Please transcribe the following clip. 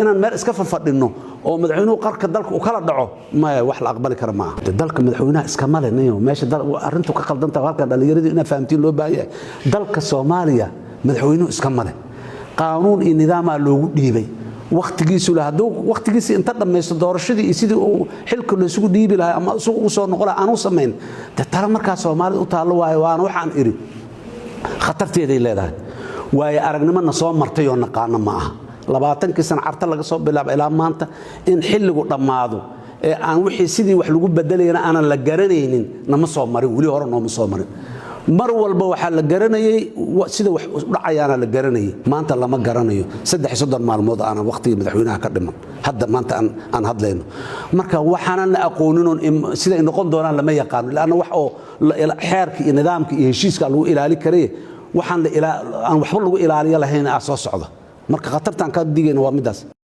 inaan meel iska fadhino oo madaxweynuhu qarka dalka uu kala dhaco ma wax la aqbali karo ma dalka madaxweynaha iska maleenayo meesha arintu ka qaldanta halkan dhalinyaradu ina fahamtiin loo baahay dalka Soomaaliya madaxweynuhu iska male qaanuun iyo nidaam loogu dhiibay waqtigiisu la haduu waqtigiisa inta dhameesto doorashadii sidii uu xilka la isugu dhiibi lahaa ama uu soo noqon aanu sameyn tala marka Soomaaliya u taalo waan waxaan iri khatarteeda leedahay way aragnimada soo martay oo naqaan ma aha 20 sano carta laga soo bilaabo ilaa maanta in xilligu dhamaado ee aan wixii sidii wax lagu bedelayna aan la garanaynin nama soo marin wali hore nooma soo marin mar walba waxa la garanayay sida wax u dhacayaana la garanayay maanta lama garanayo 3 maalmood aan waqtiga madaxweynaha ka dhiman hadda maanta aan hadlayno marka waxaan la aqoonin sida ay noqon doonaan lama yaqaan laana wax oo xeerka iyo nidaamka iyo heshiiska lagu ilaali karay waxaan waxba lagu ilaaliyo lahayn soo socdo marka khatartan ka digayna waa midaas